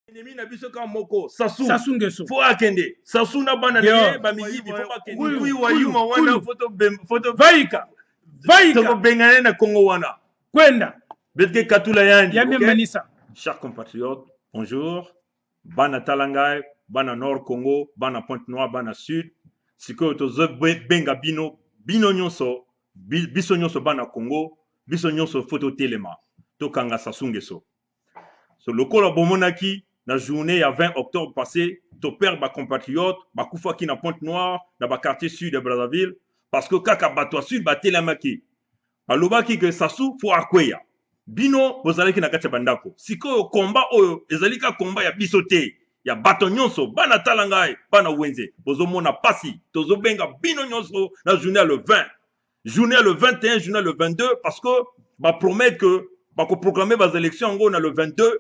ennemi na biso ka moko Sassou Sasungeso. faut akende Sassou na bana Yo. ne ba miziki faut akende Kulu, oui wayuma kulu, wana kulu. photo Vaika. toko bengane na Congo wana Kwenda. betke katula yandi Yamie okay? Manisa. Chers compatriotes, bonjour. Bana Talangay, Bana Nord Congo, Bana Pointe-Noire, Bana Sud. Siko tozo benga bino nyonso, biso nyonso Bana Congo, biso nyonso photo telema. Tokanga Sasungeso. So lokola bomonaki na journée ya 20 octobre passé, to père ba compatriote, ba kufa ki na Pointe-Noire, na ba quartier sud de Brazzaville parce que kaka bato sud ba telemaki. Balobaki que Sassou faut akweya. Bino bozalaki na kati ya bandako sikoyo komba oyo ezalika komba ya biso te ya bato nyonso bana Talangai bana wenze bozomona pasi tozobenga bino nyonso na journée le 20 journée le 21 journée le 22 parce que ba promettre que ba ko proclamer bas élections ngo na le 22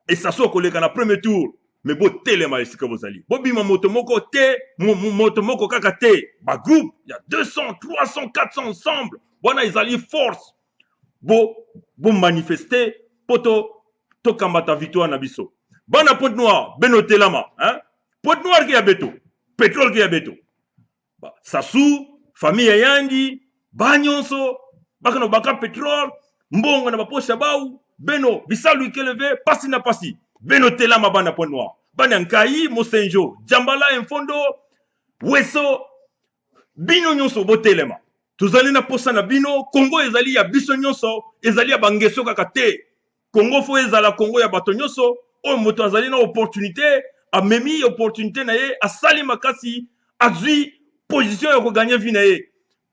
et Sassou koleka na premier tour mais bo telema esika bozali bobima moto moko te moto moko kaka te ba groupe il y a 200 300 400 ensemble wana ezali force bo manifester poto to kambata victoire na biso bana Pointe-Noire beno telama hein Pointe-Noire ki ya beto pétrole ki ya beto Sassou famille ya yandi banyonso bakano baka pétrole mbongo na baposha bau beno bisalu ikeleve pasi na pasi beno telama bana Pointe-Noire bana Nkai Mosenjo Jambala Mfondo Weso bino nyonso botelema tozali na posa na bino Congo ezali ya biso nyonso ezali ya bangeso kaka te Congo fo ezala Congo ya bato nyonso oyo moto azali na opportunité amemi opportunité na ye asali makasi azwi position ya koganye vi na ye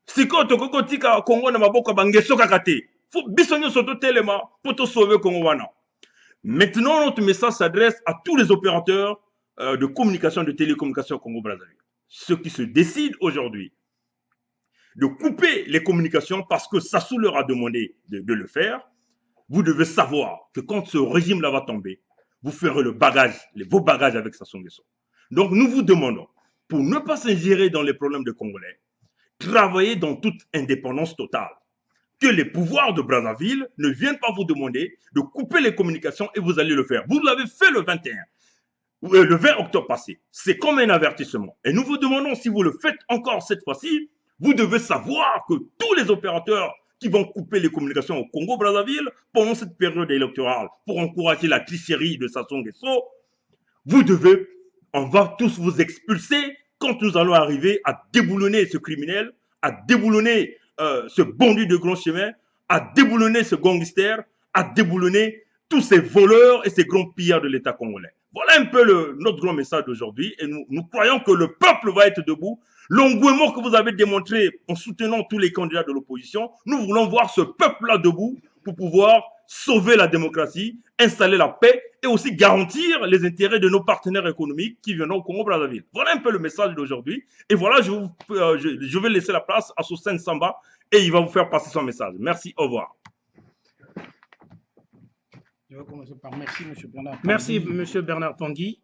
sikoyo tokoki kotika Congo na maboko ya bangeso kaka te fo biso nyonso totelema po tosauve Congo wana. Maintenant notre message s'adresse à tous les opérateurs de communication de télécommunication au Congo-Brazzaville, ceux qui se décident aujourd'hui de couper les communications parce que Sassou leur a demandé de le faire. Vous devez savoir que quand ce régime-là va tomber, vous ferez le bagage, vos bagages avec Sassou Nguesso. Donc nous vous demandons, pour ne pas s'ingérer dans les problèmes des Congolais, travaillez dans toute indépendance totale. Que les pouvoirs de Brazzaville ne viennent pas vous demander de couper les communications et vous allez le faire. Vous l'avez fait le 21, le 20 octobre passé. C'est comme un avertissement. Et nous vous demandons, si vous le faites encore cette fois-ci, vous devez savoir que tous les opérateurs qui vont couper les communications au Congo-Brazzaville pendant cette période électorale pour encourager la tricherie de Sassou Nguesso, on va tous vous expulser quand nous allons arriver à déboulonner ce criminel, à déboulonner ce bandit de grand chemin, à déboulonner ce gangster, à déboulonner tous ces voleurs et ces grands pillards de l'État congolais. Voilà un peu notre grand message d'aujourd'hui et nous croyons que le peuple va être debout. L'engouement que vous avez démontré en soutenant tous les candidats de l'opposition, nous voulons voir ce peuple-là debout pour pouvoir sauver la démocratie, installer la paix et aussi garantir les intérêts de nos partenaires économiques qui viennent au Congo-Brazzaville. Voilà un peu le message d'aujourd'hui. Et voilà, je vais laisser la place à Sosen Samba et il va vous faire passer son message. Merci, au revoir. Je vais commencer par merci, M. Bernard. Merci, M. Bernard Tanguy.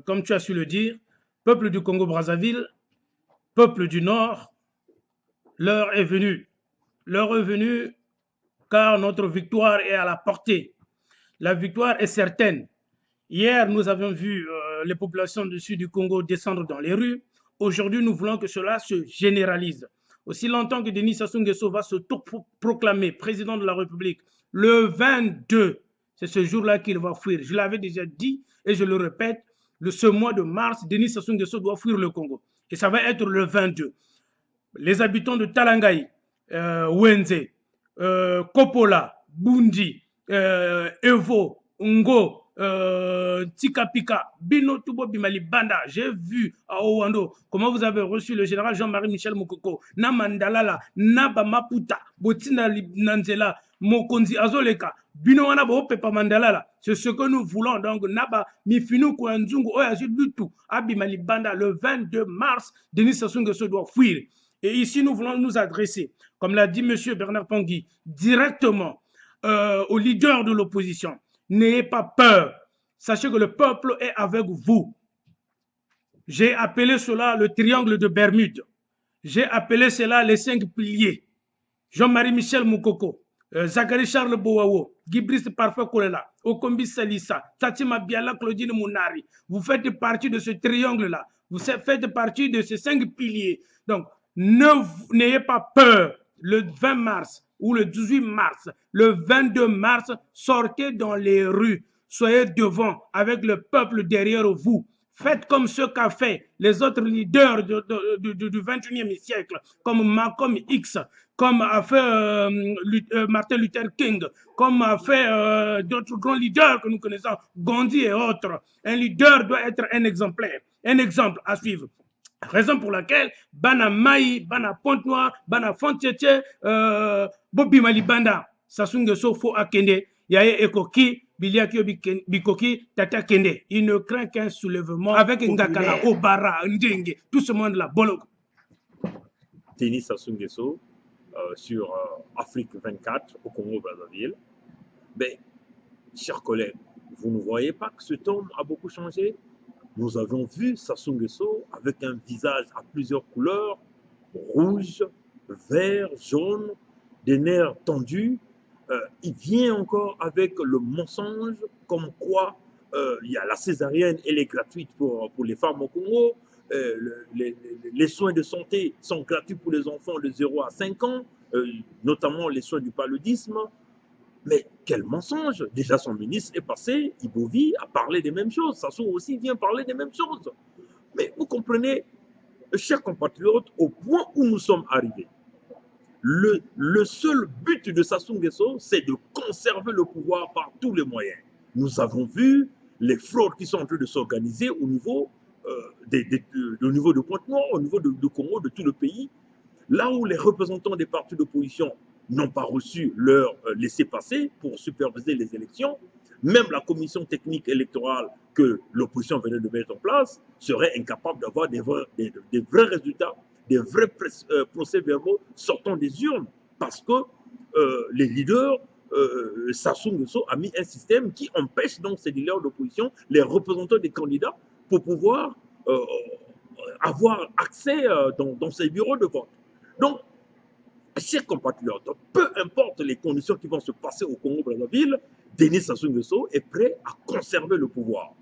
Comme tu as su le dire, peuple du Congo-Brazzaville, peuple du Nord, l'heure est venue. L'heure est venue car notre victoire est à la portée. La victoire est certaine. Hier, nous avons vu les populations du sud du Congo descendre dans les rues. Aujourd'hui, nous voulons que cela se généralise. Aussi longtemps que Denis Sassou Nguesso va se proclamer président de la République le 22, c'est ce jour-là qu'il va fuir. Je l'avais déjà dit et je le répète, ce mois de mars, Denis Sassou Nguesso doit fuir le Congo. Et ça va être le 22. Les habitants de Talangai, Wenze, Kopola, Bundi, Evo, Ngo, Tikapika, Bino Tubo Bimali Banda, j'ai vu à Owando comment vous avez reçu le général Jean-Marie Michel Moukoko, na Mandalala, na Bamaputa, Botina Nanzela, Mokonzi Azoleka, Bino wana bo pepa Mandalala. C'est ce que nous voulons. Donc, Naba Mifinu Kouanzungu, Oyazul Lutu, Abimali Banda, le 22 mars, Denis Sassou Nguesso doit fuir. Et ici, nous voulons nous adresser, comme l'a dit M. Bernard Tanguy, directement aux leaders de l'opposition. N'ayez pas peur. Sachez que le peuple est avec vous. J'ai appelé cela le triangle de Bermude. J'ai appelé cela les 5 piliers. Jean-Marie Michel Moukoko, Zachary Charles Boao, Gibris Parfait Kolela, Okombi Salissa, Tatima Biala, Claudine Mounari. Vous faites partie de ce triangle-là. Vous faites partie de ces 5 piliers. Donc, n'ayez pas peur. Le 20 mars ou le 18 mars, le 22 mars, sortez dans les rues. Soyez devant avec le peuple derrière vous. Faites comme ce qu'a fait les autres leaders du 21e siècle, comme Malcolm X, comme a fait Martin Luther King, comme a fait d'autres grands leaders que nous connaissons, Gandhi et autres. Un leader doit être un exemplaire, un exemple à suivre. Raison pour laquelle Bana Maï, Bana Pointe-Noire, Bana Fontietie, Bobby Malibanda, Sassou Nguesso fo akende, Yaye Ekoki, Biliakio Bikoki, Tata Kende. Il ne craint qu'un soulèvement avec Ngakala, Obara, Ndenge, tout ce monde-là, Bolok. Denis Sassou Nguesso sur Afrique 24 au Congo-Brazzaville. Mais, chers collègues, vous ne voyez pas que cet homme a beaucoup changé? Nous avons vu Sassou Nguesso avec un visage à plusieurs couleurs, rouge, vert, jaune, des nerfs tendus. Il vient encore avec le mensonge comme quoi il y a la césarienne, elle est gratuite pour les femmes au Congo. Les soins de santé sont gratuits pour les enfants de 0 à 5 ans, notamment les soins du paludisme. Mais quel mensonge! Déjà son ministre est passé, Ibovi a parlé des mêmes choses, Sassou aussi vient parler des mêmes choses. Mais vous comprenez, chers compatriotes, au point où nous sommes arrivés, le seul but de Sassou Nguesso, c'est de conserver le pouvoir par tous les moyens. Nous avons vu les fraudes qui sont en train de s'organiser au niveau de Pointe-Noire, au niveau de Congo, de tout le pays, là où les représentants des partis d'opposition n'ont pas reçu leur laissez-passer pour superviser les élections, même la commission technique électorale que l'opposition venait de mettre en place serait incapable d'avoir des vrais résultats, des vrais procès-verbaux sortant des urnes, parce que les leaders, Sassou Nguesso a mis un système qui empêche donc ces leaders d'opposition, les représentants des candidats, pour pouvoir avoir accès dans ces bureaux de vote. Donc, chers compatriotes, peu importe les conditions qui vont se passer au Congo-Brazzaville, Denis Sassou Nguesso est prêt à conserver le pouvoir.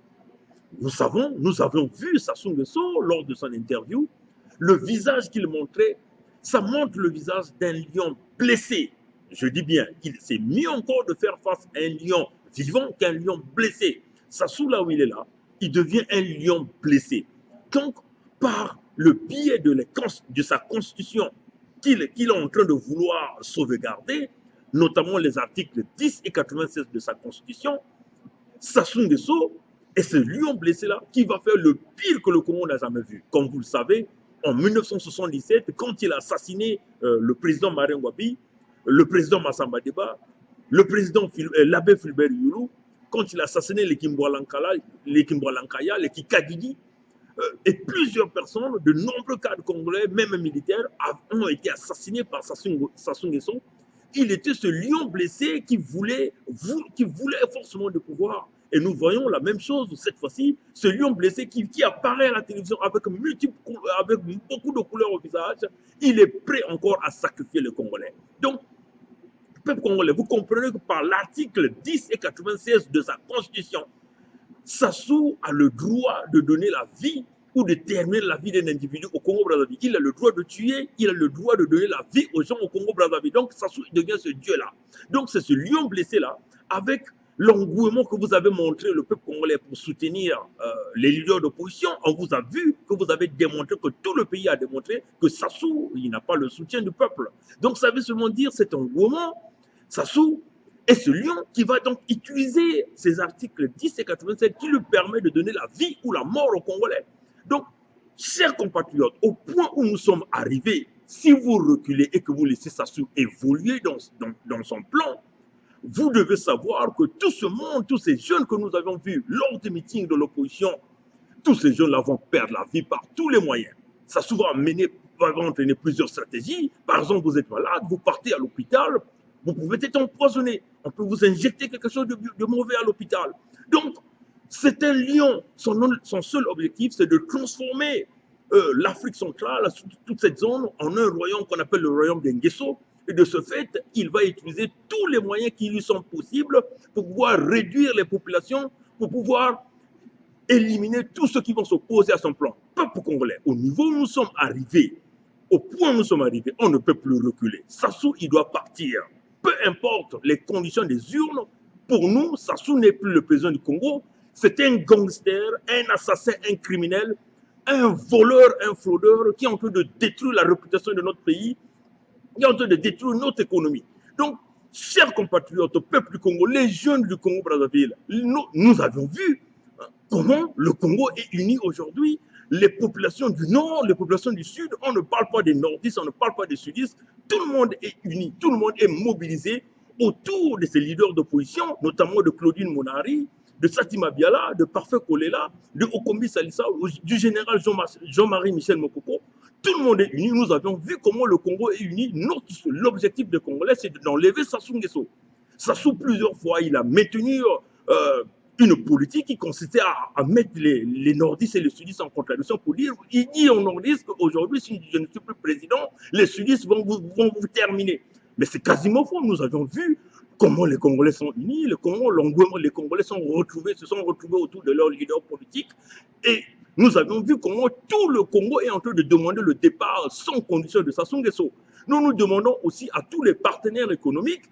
Nous avons vu Sassou Nguesso lors de son interview, le visage qu'il montrait, ça montre le visage d'un lion blessé. Je dis bien, c'est mieux encore de faire face à un lion vivant qu'un lion blessé. Sassou, là où il est là, il devient un lion blessé. Donc, par le biais de sa constitution, qu'il est en train de vouloir sauvegarder, notamment les articles 10 et 96 de sa constitution, Sassou Nguesso est ce lion blessé-là qui va faire le pire que le Congo n'a jamais vu. Comme vous le savez, en 1977, quand il a assassiné le président Marien Ngouabi, le président Massamba Deba, le président l'abbé Fulbert Youlou, quand il a assassiné les Kimboualankaya, les Kikadidi, et plusieurs personnes, de nombreux cadres congolais, même militaires, ont été assassinés par Sassou Nguesso. Il était ce lion blessé qui voulait forcément le pouvoir. Et nous voyons la même chose cette fois-ci, ce lion blessé qui apparaît à la télévision avec beaucoup de couleurs au visage, il est prêt encore à sacrifier les Congolais. Donc, peuple congolais, vous comprenez que par l'article 10 et 96 de sa constitution, Sassou a le droit de donner la vie ou de terminer la vie d'un individu au Congo-Brazzaville. Il a le droit de tuer, il a le droit de donner la vie aux gens au Congo-Brazzaville. Donc Sassou devient ce dieu-là. Donc c'est ce lion blessé-là, avec l'engouement que vous avez montré le peuple congolais pour soutenir les leaders d'opposition. On vous a vu que vous avez démontré, que tout le pays a démontré que Sassou, il n'a pas le soutien du peuple. Donc ça veut seulement dire cet engouement, Sassou est ce lion qui va donc utiliser ces articles 10 et 87 qui lui permet de donner la vie ou la mort aux Congolais. Donc, chers compatriotes, au point où nous sommes arrivés, si vous reculez et que vous laissez Sassou évoluer dans son plan, vous devez savoir que tout ce monde, tous ces jeunes que nous avions vus lors des meetings de l'opposition, tous ces jeunes-là vont perdre la vie par tous les moyens. Sassou va entraîner plusieurs stratégies. Par exemple, vous êtes malade, vous partez à l'hôpital, vous pouvez être empoisonné. On peut vous injecter quelque chose de mauvais à l'hôpital. Donc, c'est un lion. Son seul objectif, c'est de transformer l'Afrique centrale, toute cette zone, en un royaume qu'on appelle le royaume d'Nguesso, Et de ce fait, il va utiliser tous les moyens qui lui sont possibles pour pouvoir réduire les populations, pour pouvoir éliminer tous ceux qui vont s'opposer à son plan. Peuple congolais, au niveau où nous sommes arrivés, au point où nous sommes arrivés, on ne peut plus reculer. Sassou, il doit partir. Peu importe les conditions des urnes, pour nous, Sassou n'est plus le président du Congo. C'est un gangster, un assassin, un criminel, un voleur, un fraudeur qui est en train de détruire la réputation de notre pays, qui est en train de détruire notre économie. Donc, chers compatriotes, peuple du Congo, les jeunes du Congo-Brazzaville, nous avions vu comment le Congo est uni aujourd'hui. Les populations du Nord, les populations du Sud, on ne parle pas des Nordistes, on ne parle pas des Sudistes. Tout le monde est uni, tout le monde est mobilisé autour de ces leaders d'opposition, notamment de Claudine Monari, de Satima Biala, de Parfait Kolela, de Okombi Salissa, du général Jean-Marie Michel Mokoko. Tout le monde est uni. Nous avions vu comment le Congo est uni. L'objectif des Congolais, c'est d'enlever Sassou Nguesso. Sassou, plusieurs fois, il a maintenu une politique qui consistait à mettre les nordistes et les sudistes en contradiction pour dire, il dit aux nordistes qu'aujourd'hui, si je ne suis plus président, les sudistes vont vous terminer. Mais c'est quasiment faux. Nous avions vu comment les Congolais sont unis, comment les Congolais se sont retrouvés autour de leur leader politique. Et nous avions vu comment tout le Congo est en train de demander le départ sans condition de Sassou Nguesso. Nous demandons aussi à tous les partenaires économiques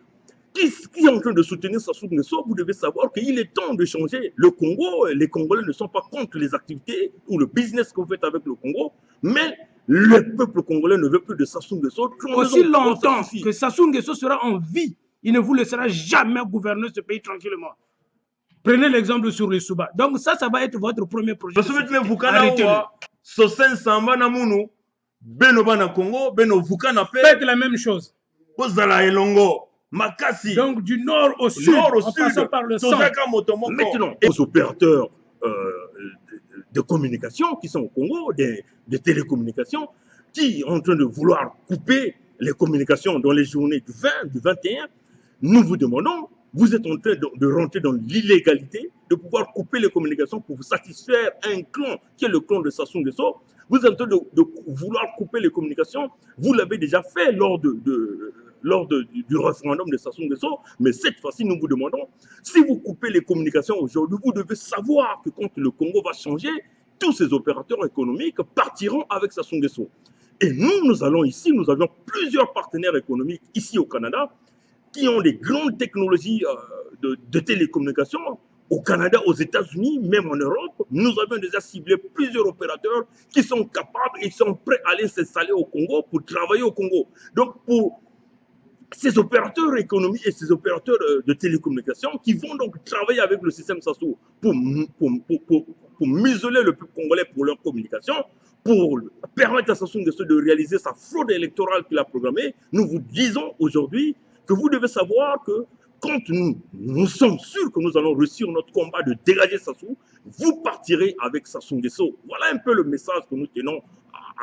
qui est en train de soutenir Sassou Nguesso. Vous devez savoir qu'il est temps de changer. Le Congo, les Congolais ne sont pas contre les activités ou le business que vous faites avec le Congo, mais le peuple congolais ne veut plus de Sassou Nguesso. Aussi longtemps que Sassou Nguesso sera en vie, il ne vous laissera jamais gouverner ce pays tranquillement. Prenez l'exemple sur les Souba. Donc ça va être votre premier projet. Faites la même chose. Donc du nord au sud, en passant par le centre. Maintenant, les opérateurs de communication qui sont au Congo, des télécommunications, qui sont en train de vouloir couper les communications dans les journées du 20, du 21, nous vous demandons, vous êtes en train de rentrer dans l'illégalité, de pouvoir couper les communications pour vous satisfaire un clan qui est le clan de Sassou Nguesso. Vous êtes en train de vouloir couper les communications. Vous l'avez déjà fait lors du référendum de Sassou Nguesso, mais cette fois-ci, nous vous demandons, si vous coupez les communications aujourd'hui, vous devez savoir que quand le Congo va changer, tous ces opérateurs économiques partiront avec Sassou Nguesso. Et nous allons ici, nous avions plusieurs partenaires économiques ici au Canada qui ont des grandes technologies de télécommunications. Au Canada, aux États-Unis, même en Europe, nous avons déjà ciblé plusieurs opérateurs qui sont capables et sont prêts à aller s'installer au Congo pour travailler au Congo. Donc, pour ces opérateurs économiques et ces opérateurs de télécommunications qui vont donc travailler avec le système Sassou pour museler le peuple congolais pour leur communication, pour permettre à Sassou Nguesso de réaliser sa fraude électorale qu'il a programmée, nous vous disons aujourd'hui que vous devez savoir que quand nous sommes sûrs que nous allons réussir notre combat de dégager Sassou, vous partirez avec Sassou Nguesso. Voilà un peu le message que nous tenons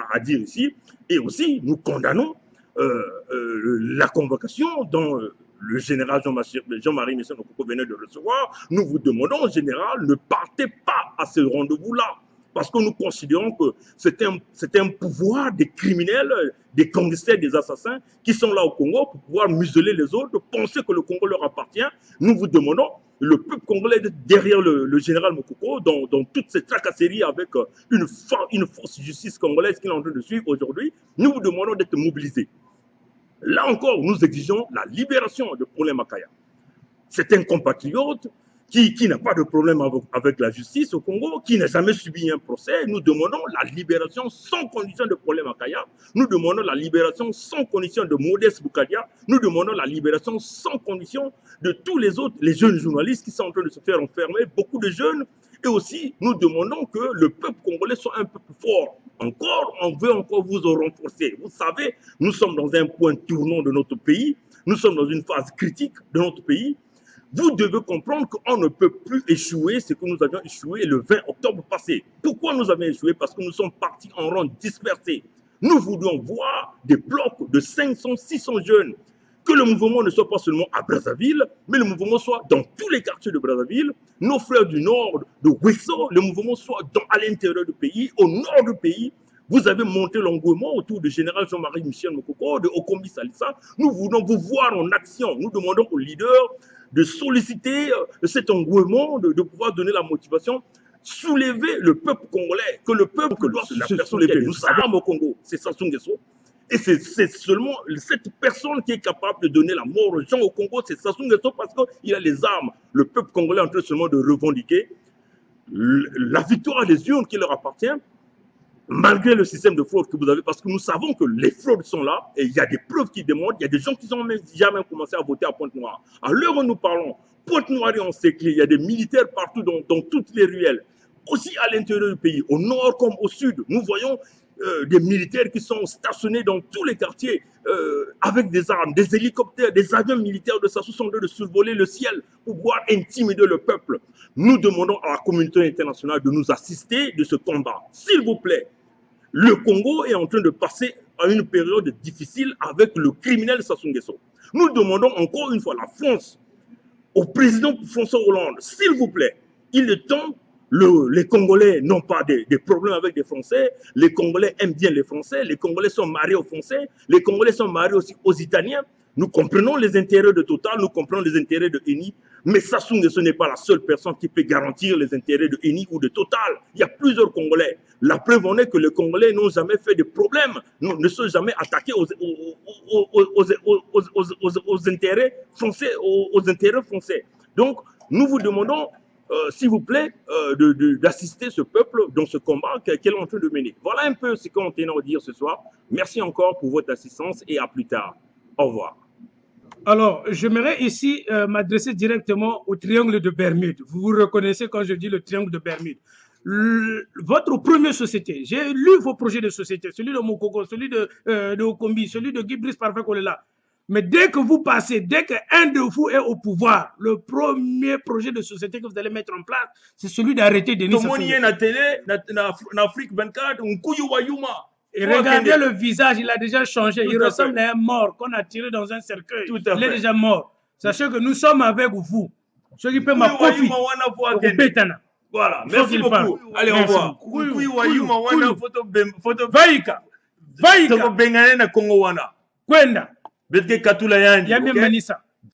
à dire ici. Et aussi, nous condamnons la convocation dont le général Jean-Marie Michel Mokoko venait de recevoir. Nous vous demandons, général, ne partez pas à ce rendez-vous-là. Parce que nous considérons que c'est un pouvoir des criminels, des gangsters, des assassins qui sont là au Congo pour pouvoir museler les autres, penser que le Congo leur appartient. Nous vous demandons, le peuple congolais derrière le général Mokoko, dans toutes ces tracasseries avec une force de justice congolaise qu'il est en train de suivre aujourd'hui, nous vous demandons d'être mobilisés. Là encore, nous exigeons la libération de Paulin Makaya. C'est un compatriote qui n'a pas de problème avec la justice au Congo, qui n'a jamais subi un procès. Nous demandons la libération sans condition de Paulin Makaya. Nous demandons la libération sans condition de Modeste Boukadia. Nous demandons la libération sans condition de tous les autres, les jeunes journalistes qui sont en train de se faire enfermer, beaucoup de jeunes. Et aussi, nous demandons que le peuple congolais soit un peu plus fort. On veut encore vous renforcer. Vous savez, nous sommes dans un point tournant de notre pays. Nous sommes dans une phase critique de notre pays. Vous devez comprendre qu'on ne peut plus échouer ce que nous avions échoué le 20 octobre passé. Pourquoi nous avons échoué? Parce que nous sommes partis en rang dispersé. Nous voulions voir des blocs de 500, 600 jeunes. Que le mouvement ne soit pas seulement à Brazzaville, mais le mouvement soit dans tous les quartiers de Brazzaville. Nos frères du nord, de Ouesso, le mouvement soit à l'intérieur du pays, au nord du pays, Vous avez monté l'engouement autour du général Jean-Marie Michel Mokoko, de Okombi Salissa. Nous voulons vous voir en action. Nous demandons aux leaders de solliciter cet engouement, de pouvoir donner la motivation, soulever le peuple congolais, que le peuple doit se soulever. Nous savons au Congo, c'est Sassou Nguesso. Et c'est seulement cette personne qui est capable de donner la mort aux gens au Congo, c'est Sassou Nguesso, parce qu'il a les armes. Le peuple congolais est en train seulement de revendiquer la victoire des urnes qui leur appartient, malgré le système de fraude que vous avez, parce que nous savons que les fraudes sont là, et il y a des preuves qui démontrent, il y a des gens qui ont jamais commencé à voter à Pointe-Noire. À l'heure où nous parlons, Pointe-Noire est encerclée, il y a des militaires partout dans toutes les ruelles, aussi à l'intérieur du pays, au nord comme au sud. Nous voyons des militaires qui sont stationnés dans tous les quartiers avec des armes, des hélicoptères, des avions militaires de Sassou sont en train de survoler le ciel pour pouvoir intimider le peuple. Nous demandons à la communauté internationale de nous assister de ce combat. S'il vous plaît, le Congo est en train de passer à une période difficile avec le criminel Sassou Nguesso. Nous demandons encore une fois la France, au président François Hollande, s'il vous plaît, il est temps. Les Congolais n'ont pas des problèmes avec les Français. Les Congolais aiment bien les Français. Les Congolais sont mariés aux Français. Les Congolais sont mariés aussi aux Italiens. Nous comprenons les intérêts de Total, nous comprenons les intérêts de Eni. Mais Sassou Nguesso n'est pas la seule personne qui peut garantir les intérêts de Eni ou de Total. Il y a plusieurs Congolais. La preuve en est que les Congolais n'ont jamais fait de problème, ne sont jamais attaqués aux intérêts français, aux intérêts français. Donc, nous vous demandons s'il vous plaît, d'assister ce peuple dans ce combat qu'elle est en train de mener. Voilà un peu ce qu'on tenait à dire ce soir. Merci encore pour votre assistance et à plus tard. Au revoir. Alors, j'aimerais ici m'adresser directement au triangle de Bermude. Vous vous reconnaissez quand je dis le triangle de Bermude. Votre première société, j'ai lu vos projets de société, celui de Mokoko, celui de Okombi, celui de Guy Brice Parfait Kolela. Mais dès que vous passez, dès qu'un de vous est au pouvoir, le premier projet de société que vous allez mettre en place, c'est celui d'arrêter Denis Sassou Nguesso. En Afrique 24, et regardez le visage, il a déjà changé. Il ressemble à un mort qu'on a tiré dans un cercueil. Il est déjà mort. Sachez que nous sommes avec vous. Ceux qui peuvent m'approcher. Voilà, merci beaucoup. Allez, au revoir. Vaïka. Vaïka. Kwenda. Betke Katula Yandi. Yamie Manisa.